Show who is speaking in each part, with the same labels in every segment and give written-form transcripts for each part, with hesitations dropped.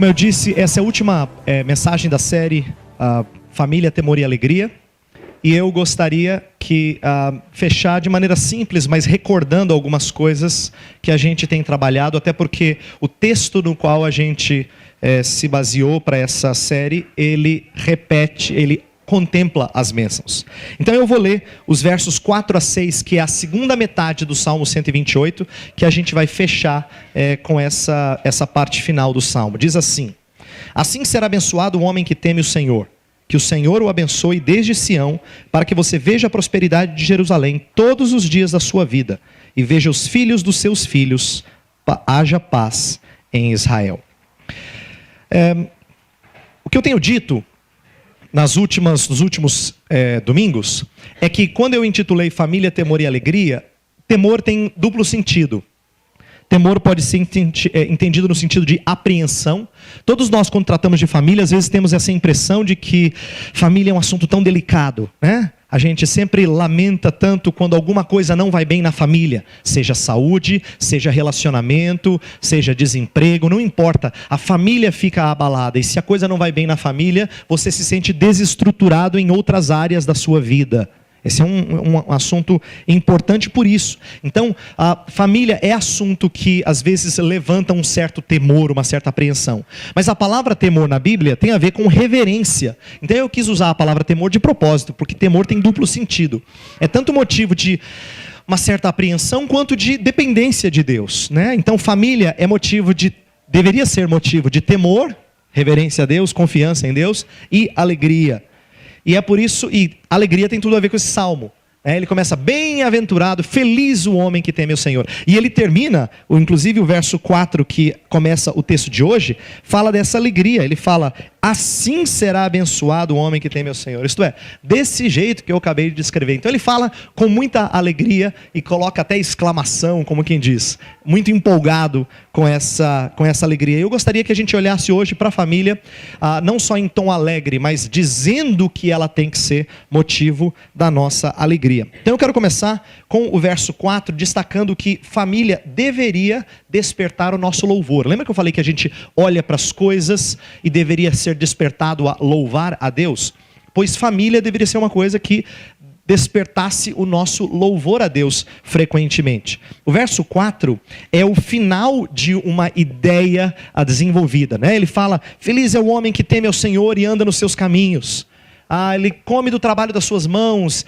Speaker 1: Como eu disse, essa é a última mensagem da série Família, Temor e Alegria. E eu gostaria que fechar de maneira simples, mas recordando algumas coisas que a gente tem trabalhado, até porque o texto no qual a gente se baseou para essa série, ele repete, ele contempla as bênçãos. Então eu vou ler os versos 4 a 6, que é a segunda metade do Salmo 128, que a gente vai fechar com essa parte final do Salmo. Diz assim: assim será abençoado o homem que teme o Senhor. Que o Senhor o abençoe desde Sião, para que você veja a prosperidade de Jerusalém todos os dias da sua vida, e veja os filhos dos seus filhos, haja paz em Israel. O que eu tenho dito nos últimos domingos, é que quando eu intitulei Família, Temor e Alegria, temor tem duplo sentido. Temor pode ser entendido no sentido de apreensão. Todos nós, quando tratamos de família, às vezes temos essa impressão de que família é um assunto tão delicado, né? A gente sempre lamenta tanto quando alguma coisa não vai bem na família. Seja saúde, seja relacionamento, seja desemprego, não importa. A família fica abalada. E se a coisa não vai bem na família, você se sente desestruturado em outras áreas da sua vida. Esse é um assunto importante por isso. Então, a família é assunto que às vezes levanta um certo temor, uma certa apreensão. Mas a palavra temor na Bíblia tem a ver com reverência. Então eu quis usar a palavra temor de propósito, porque temor tem duplo sentido. É tanto motivo de uma certa apreensão quanto de dependência de Deus, né? Então família deveria ser motivo de temor, reverência a Deus, confiança em Deus e alegria. E é por isso, e alegria tem tudo a ver com esse salmo. Ele começa: bem-aventurado, feliz o homem que teme o Senhor. E ele termina, inclusive o verso 4, que começa o texto de hoje, fala dessa alegria. Ele fala: assim será abençoado o homem que teme o Senhor. Isto é, desse jeito que eu acabei de descrever. Então ele fala com muita alegria e coloca até exclamação, como quem diz, muito empolgado com essa alegria. Eu gostaria que a gente olhasse hoje para a família, não só em tom alegre, mas dizendo que ela tem que ser motivo da nossa alegria. Então eu quero começar com o verso 4, destacando que família deveria despertar o nosso louvor. Lembra que eu falei que a gente olha para as coisas e deveria ser despertado a louvar a Deus? Pois família deveria ser uma coisa que despertasse o nosso louvor a Deus frequentemente. O verso 4 é o final de uma ideia desenvolvida, né? Ele fala: feliz é o homem que teme ao Senhor e anda nos seus caminhos. Ele come do trabalho das suas mãos,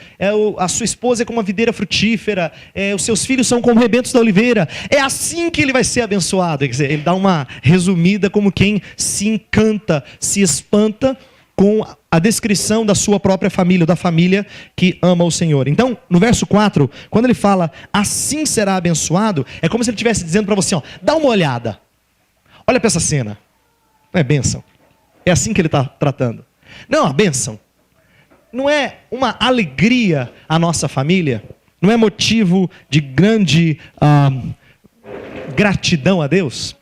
Speaker 1: a sua esposa é como uma videira frutífera, os seus filhos são como rebentos da oliveira. É assim que ele vai ser abençoado. Quer dizer, ele dá uma resumida como quem se encanta, se espanta com a descrição da sua própria família, da família que ama o Senhor. Então, no verso 4, quando ele fala assim será abençoado, é como se ele estivesse dizendo para você: dá uma olhada, olha para essa cena, não é bênção? É assim que ele está tratando. Não, a bênção não é uma alegria a nossa família? Não é motivo de grande gratidão a Deus?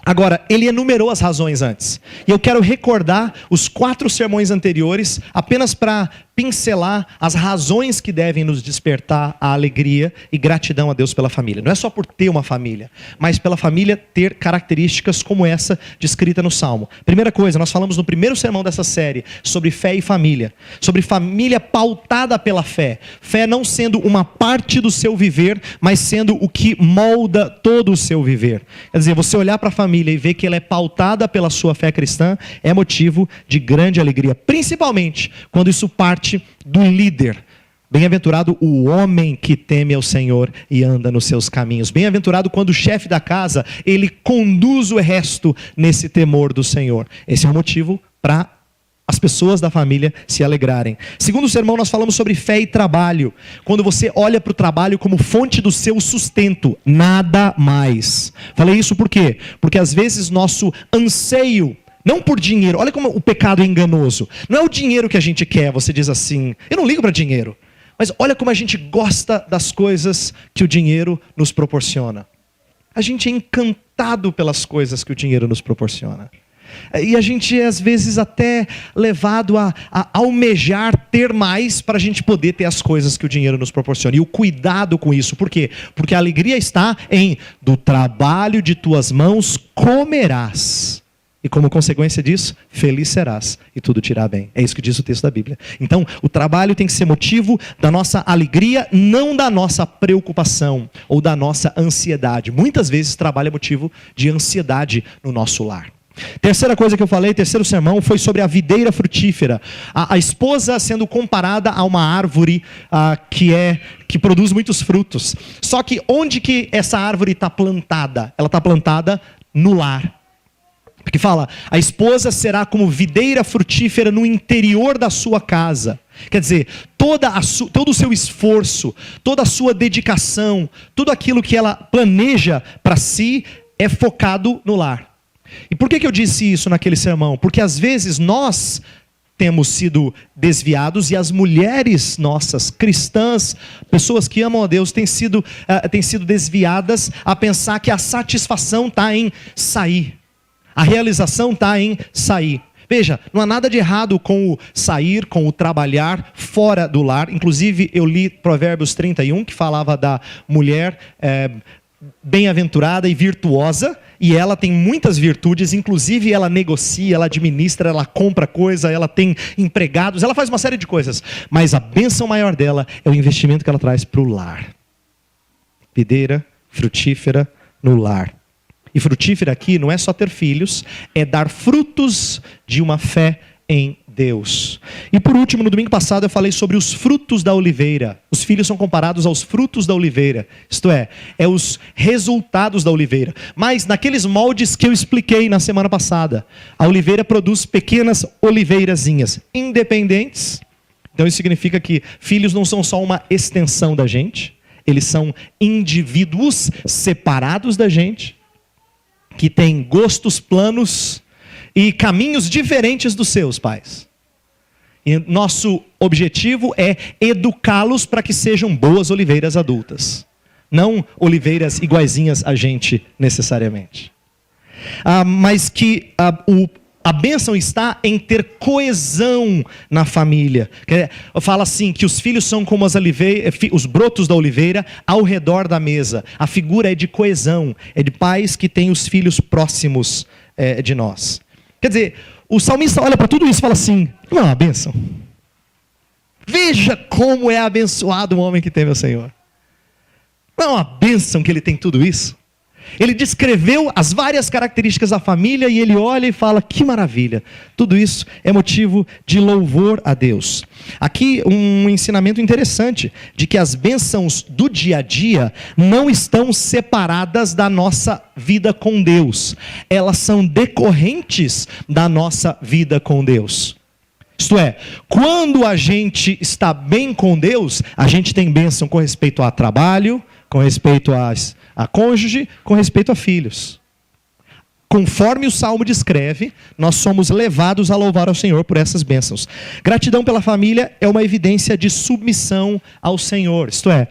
Speaker 1: Agora, ele enumerou as razões antes. E eu quero recordar os 4 sermões anteriores, apenas para pincelar as razões que devem nos despertar a alegria e gratidão a Deus pela família. Não é só por ter uma família, mas pela família ter características como essa descrita no Salmo. Primeira coisa, nós falamos no primeiro sermão dessa série sobre fé e família. Sobre família pautada pela fé. Fé não sendo uma parte do seu viver, mas sendo o que molda todo o seu viver. Quer dizer, você olhar para a família e ver que ela é pautada pela sua fé cristã é motivo de grande alegria. Principalmente quando isso parte do líder. Bem-aventurado o homem que teme ao Senhor e anda nos seus caminhos. Bem-aventurado quando o chefe da casa, ele conduz o resto nesse temor do Senhor. Esse é o motivo para as pessoas da família se alegrarem. Segundo sermão, nós falamos sobre fé e trabalho. Quando você olha para o trabalho como fonte do seu sustento, nada mais. Falei isso por quê? Porque às vezes nosso anseio, não por dinheiro, olha como o pecado é enganoso. Não é o dinheiro que a gente quer, você diz assim: eu não ligo para dinheiro. Mas olha como a gente gosta das coisas que o dinheiro nos proporciona. A gente é encantado pelas coisas que o dinheiro nos proporciona. E a gente é às vezes até levado a almejar ter mais para a gente poder ter as coisas que o dinheiro nos proporciona. E o cuidado com isso, por quê? Porque a alegria está em: do trabalho de tuas mãos comerás. E como consequência disso, feliz serás e tudo te irá bem. É isso que diz o texto da Bíblia. Então, o trabalho tem que ser motivo da nossa alegria, não da nossa preocupação ou da nossa ansiedade. Muitas vezes o trabalho é motivo de ansiedade no nosso lar. Terceira coisa que eu falei, terceiro sermão, foi sobre a videira frutífera. A esposa sendo comparada a uma árvore que produz muitos frutos. Só que onde que essa árvore está plantada? Ela está plantada no lar. Porque fala, a esposa será como videira frutífera no interior da sua casa. Quer dizer, todo o seu esforço, toda a sua dedicação, tudo aquilo que ela planeja para si é focado no lar. E por que eu disse isso naquele sermão? Porque às vezes nós temos sido desviados e as mulheres nossas, cristãs, pessoas que amam a Deus, têm sido desviadas a pensar que a satisfação está em sair. A realização está em sair. Veja, não há nada de errado com o sair, com o trabalhar fora do lar. Inclusive eu li Provérbios 31, que falava da mulher bem-aventurada e virtuosa, e ela tem muitas virtudes, inclusive ela negocia, ela administra, ela compra coisa, ela tem empregados, ela faz uma série de coisas, mas a bênção maior dela é o investimento que ela traz para o lar. Videira frutífera no lar. E frutífera aqui não é só ter filhos, é dar frutos de uma fé em Deus. E por último, no domingo passado eu falei sobre os frutos da oliveira. Os filhos são comparados aos frutos da oliveira. Isto é os resultados da oliveira. Mas naqueles moldes que eu expliquei na semana passada, a oliveira produz pequenas oliveirazinhas independentes. Então isso significa que filhos não são só uma extensão da gente, eles são indivíduos separados da gente, que têm gostos, planos e caminhos diferentes dos seus pais. E nosso objetivo é educá-los para que sejam boas oliveiras adultas. Não oliveiras iguaizinhas a gente, necessariamente. Mas que a bênção está em ter coesão na família. Fala assim, que os filhos são como os brotos da oliveira ao redor da mesa. A figura é de coesão, é de pais que têm os filhos próximos de nós. Quer dizer, o salmista olha para tudo isso e fala assim, não é uma bênção? Veja como é abençoado o homem que teme ao Senhor. Não é uma bênção que ele tem tudo isso? Ele descreveu as várias características da família e ele olha e fala, que maravilha. Tudo isso é motivo de louvor a Deus. Aqui um ensinamento interessante, de que as bênçãos do dia a dia não estão separadas da nossa vida com Deus. Elas são decorrentes da nossa vida com Deus. Isto é, quando a gente está bem com Deus, a gente tem bênção com respeito a trabalho, com respeito a cônjuge, com respeito a filhos. Conforme o Salmo descreve, nós somos levados a louvar ao Senhor por essas bênçãos. Gratidão pela família é uma evidência de submissão ao Senhor. Isto é,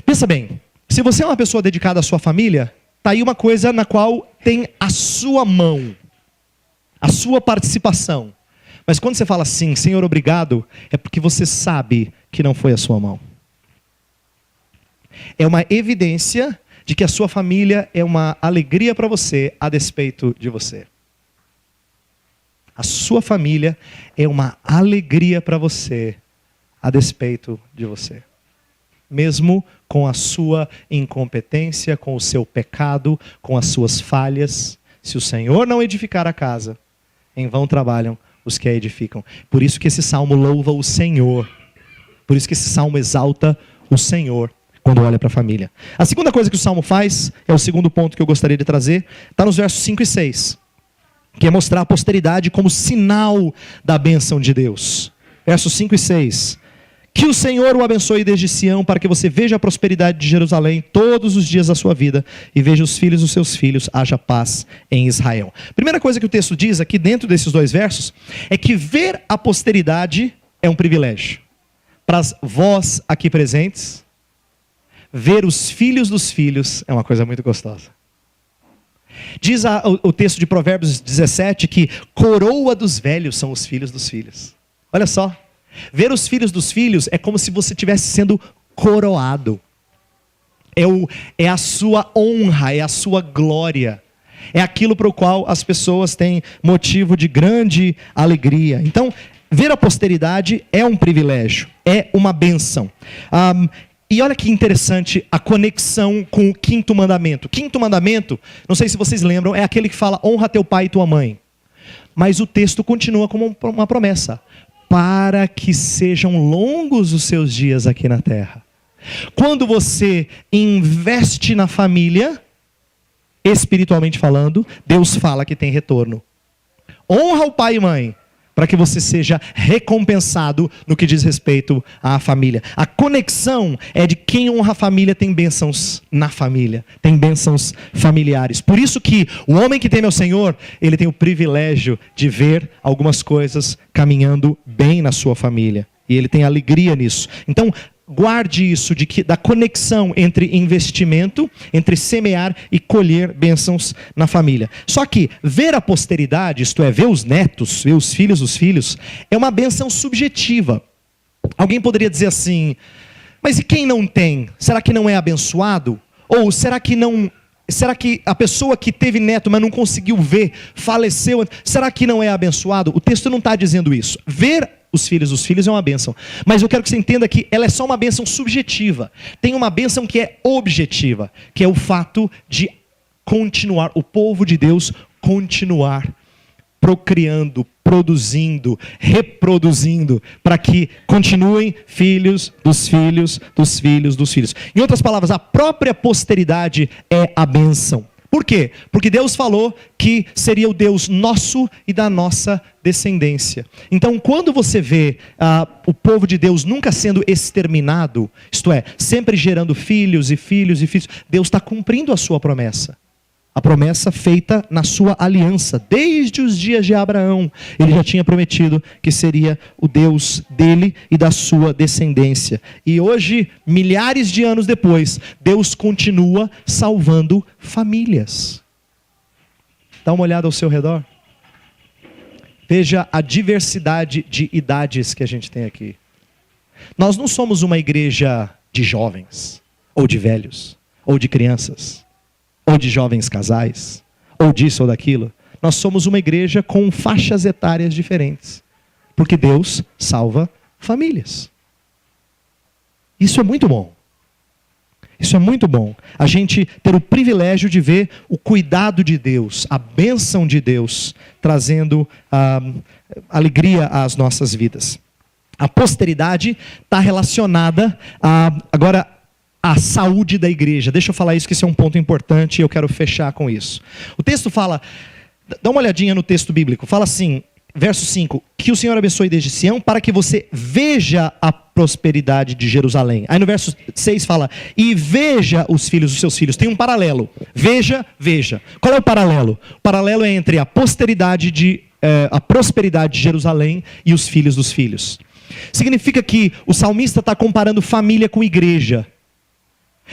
Speaker 1: pensa bem, se você é uma pessoa dedicada à sua família, está aí uma coisa na qual tem a sua mão, a sua participação. Mas quando você fala assim, Senhor, obrigado, é porque você sabe que não foi a sua mão. É uma evidência de que a sua família é uma alegria para você a despeito de você. A sua família é uma alegria para você a despeito de você. Mesmo com a sua incompetência, com o seu pecado, com as suas falhas, se o Senhor não edificar a casa, em vão trabalham os que a edificam. Por isso que esse salmo louva o Senhor. Por isso que esse salmo exalta o Senhor quando olha para a família. A segunda coisa que o salmo faz, é o segundo ponto que eu gostaria de trazer, está nos versos 5 e 6. Que é mostrar a posteridade como sinal da bênção de Deus. Versos 5 e 6. Que o Senhor o abençoe desde Sião, para que você veja a prosperidade de Jerusalém todos os dias da sua vida, e veja os filhos dos seus filhos, haja paz em Israel. Primeira coisa que o texto diz aqui dentro desses dois versos, é que ver a posteridade é um privilégio. Para vós aqui presentes, ver os filhos dos filhos é uma coisa muito gostosa. Diz o texto de Provérbios 17 que coroa dos velhos são os filhos dos filhos. Olha só, ver os filhos dos filhos é como se você estivesse sendo coroado. É a sua honra, é a sua glória. É aquilo para o qual as pessoas têm motivo de grande alegria. Então, ver a posteridade é um privilégio, é uma bênção. E olha que interessante a conexão com o quinto mandamento. O quinto mandamento, não sei se vocês lembram, é aquele que fala: honra teu pai e tua mãe. Mas o texto continua como uma promessa: para que sejam longos os seus dias aqui na terra. Quando você investe na família, espiritualmente falando, Deus fala que tem retorno. Honra o pai e mãe, para que você seja recompensado no que diz respeito à família. A conexão é de quem honra a família tem bênçãos na família, tem bênçãos familiares. Por isso que o homem que teme ao Senhor, ele tem o privilégio de ver algumas coisas caminhando bem na sua família. E ele tem alegria nisso. Então, guarde isso, da conexão entre investimento, entre semear e colher bênçãos na família. Só que ver a posteridade, isto é, ver os netos, ver os filhos dos filhos, é uma bênção subjetiva. Alguém poderia dizer assim: mas e quem não tem? Será que não é abençoado? Ou será que a pessoa que teve neto, mas não conseguiu ver, faleceu, será que não é abençoado? O texto não está dizendo isso. Ver os filhos dos filhos é uma bênção. Mas eu quero que você entenda que ela é só uma bênção subjetiva. Tem uma bênção que é objetiva, que é o fato de continuar, o povo de Deus continuar procriando, produzindo, reproduzindo, para que continuem filhos dos filhos, dos filhos, dos filhos. Em outras palavras, a própria posteridade é a bênção. Por quê? Porque Deus falou que seria o Deus nosso e da nossa descendência. Então, quando você vê o povo de Deus nunca sendo exterminado, isto é, sempre gerando filhos e filhos e filhos, Deus está cumprindo a sua promessa. A promessa feita na sua aliança, desde os dias de Abraão. Ele já tinha prometido que seria o Deus dele e da sua descendência. E hoje, milhares de anos depois, Deus continua salvando famílias. Dá uma olhada ao seu redor. Veja a diversidade de idades que a gente tem aqui. Nós não somos uma igreja de jovens, ou de velhos, ou de crianças, ou de jovens casais, ou disso ou daquilo. Nós somos uma igreja com faixas etárias diferentes, porque Deus salva famílias. Isso é muito bom. Isso é muito bom. A gente ter o privilégio de ver o cuidado de Deus, a bênção de Deus, trazendo alegria às nossas vidas. A posteridade está relacionada agora a saúde da igreja. Deixa eu falar isso, que esse é um ponto importante e eu quero fechar com isso. O texto fala, dá uma olhadinha no texto bíblico, fala assim, verso 5, que o Senhor abençoe desde Sião para que você veja a prosperidade de Jerusalém. Aí no verso 6 fala, e veja os filhos dos seus filhos. Tem um paralelo, veja, veja. Qual é o paralelo? O paralelo é entre a prosperidade de Jerusalém e os filhos dos filhos. Significa que o salmista está comparando família com igreja.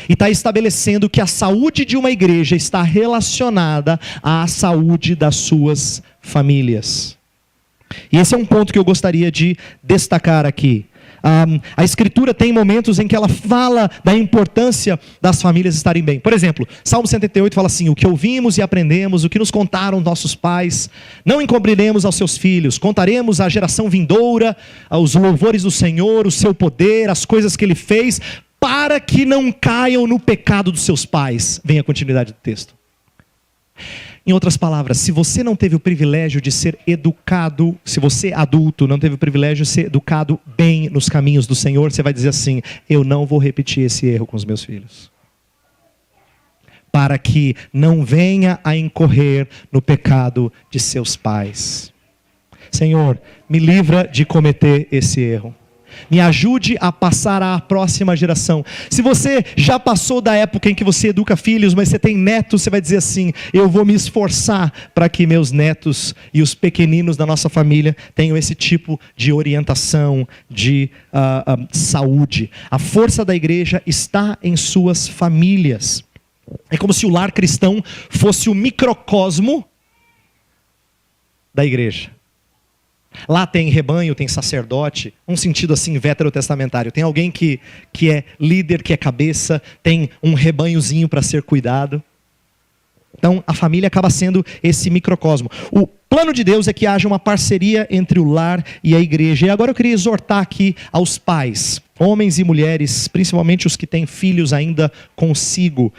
Speaker 1: E está estabelecendo que a saúde de uma igreja está relacionada à saúde das suas famílias. E esse é um ponto que eu gostaria de destacar aqui. A Escritura tem momentos em que ela fala da importância das famílias estarem bem. Por exemplo, Salmo 108 fala assim, o que ouvimos e aprendemos, o que nos contaram nossos pais, não encobriremos aos seus filhos, contaremos à geração vindoura, aos louvores do Senhor, o seu poder, as coisas que Ele fez, para que não caiam no pecado dos seus pais. Vem a continuidade do texto. Em outras palavras, se você não teve o privilégio de ser educado, se você adulto não teve o privilégio de ser educado bem nos caminhos do Senhor, você vai dizer assim, eu não vou repetir esse erro com os meus filhos. Para que não venha a incorrer no pecado de seus pais. Senhor, me livra de cometer esse erro. Me ajude a passar à próxima geração. Se você já passou da época em que você educa filhos, mas você tem netos, você vai dizer assim, eu vou me esforçar para que meus netos e os pequeninos da nossa família tenham esse tipo de orientação, de saúde. A força da igreja está em suas famílias. É como se o lar cristão fosse o microcosmo da igreja. Lá tem rebanho, tem sacerdote, um sentido assim veterotestamentário. Tem alguém que é líder, que é cabeça, tem um rebanhozinho para ser cuidado. Então, a família acaba sendo esse microcosmo. O plano de Deus é que haja uma parceria entre o lar e a igreja. E agora eu queria exortar aqui aos pais, homens e mulheres, principalmente os que têm filhos ainda consigo.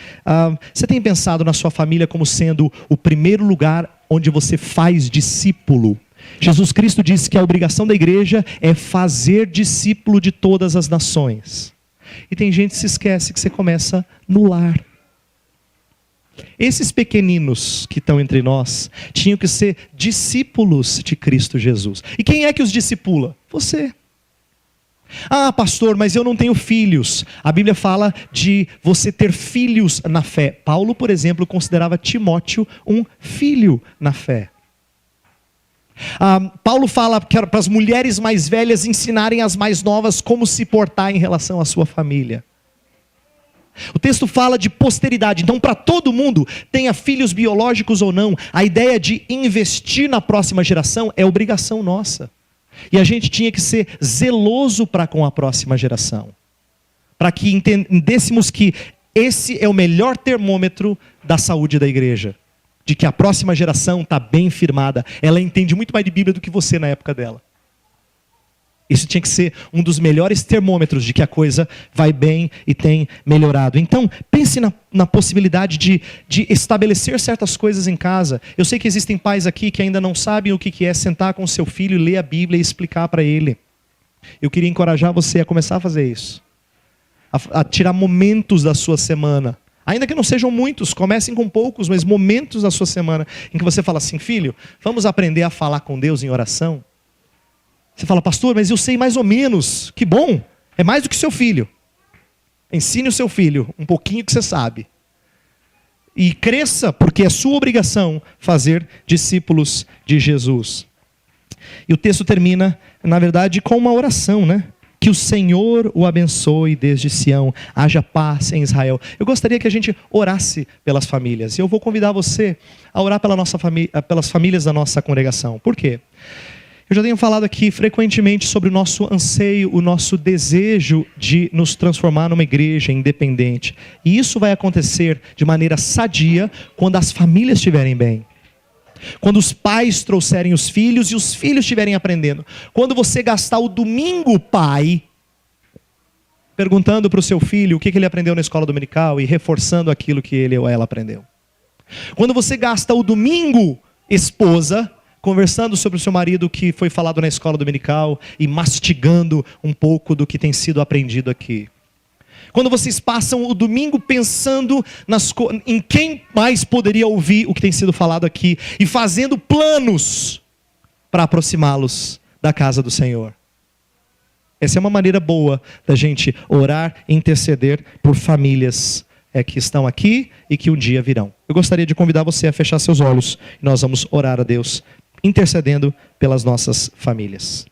Speaker 1: Você tem pensado na sua família como sendo o primeiro lugar onde você faz discípulo? Jesus Cristo disse que a obrigação da igreja é fazer discípulo de todas as nações. E tem gente que se esquece que você começa no lar. Esses pequeninos que estão entre nós tinham que ser discípulos de Cristo Jesus. E quem é que os discipula? Você. Ah, pastor, mas eu não tenho filhos. A Bíblia fala de você ter filhos na fé. Paulo, por exemplo, considerava Timóteo um filho na fé. Paulo fala para as mulheres mais velhas ensinarem as mais novas como se portar em relação à sua família. O texto fala de posteridade, então para todo mundo, tenha filhos biológicos ou não, a ideia de investir na próxima geração é obrigação nossa. E a gente tinha que ser zeloso para com a próxima geração. Para que entendêssemos que esse é o melhor termômetro da saúde da igreja. De que a próxima geração está bem firmada. Ela entende muito mais de Bíblia do que você na época dela. Isso tinha que ser um dos melhores termômetros de que a coisa vai bem e tem melhorado. Então, pense na possibilidade de estabelecer certas coisas em casa. Eu sei que existem pais aqui que ainda não sabem o que é sentar com o seu filho e ler a Bíblia e explicar para ele. Eu queria encorajar você a começar a fazer isso. A tirar momentos da sua semana. Ainda que não sejam muitos, comecem com poucos, mas momentos da sua semana em que você fala assim, filho, vamos aprender a falar com Deus em oração? Você fala, pastor, mas eu sei mais ou menos. Que bom, é mais do que seu filho. Ensine o seu filho um pouquinho que você sabe. E cresça, porque é sua obrigação fazer discípulos de Jesus. E o texto termina, na verdade, com uma oração, né? Que o Senhor o abençoe desde Sião, haja paz em Israel. Eu gostaria que a gente orasse pelas famílias. E eu vou convidar você a orar pelas famílias da nossa congregação. Por quê? Eu já tenho falado aqui frequentemente sobre o nosso anseio, o nosso desejo de nos transformar numa igreja independente. E isso vai acontecer de maneira sadia quando as famílias estiverem bem. Quando os pais trouxerem os filhos e os filhos estiverem aprendendo. Quando você gastar o domingo, pai, perguntando para o seu filho o que ele aprendeu na escola dominical e reforçando aquilo que ele ou ela aprendeu. Quando você gasta o domingo, esposa, conversando sobre o seu marido que foi falado na escola dominical e mastigando um pouco do que tem sido aprendido aqui. Quando vocês passam o domingo pensando em quem mais poderia ouvir o que tem sido falado aqui e fazendo planos para aproximá-los da casa do Senhor. Essa é uma maneira boa da gente orar e interceder por famílias que estão aqui e que um dia virão. Eu gostaria de convidar você a fechar seus olhos e nós vamos orar a Deus intercedendo pelas nossas famílias.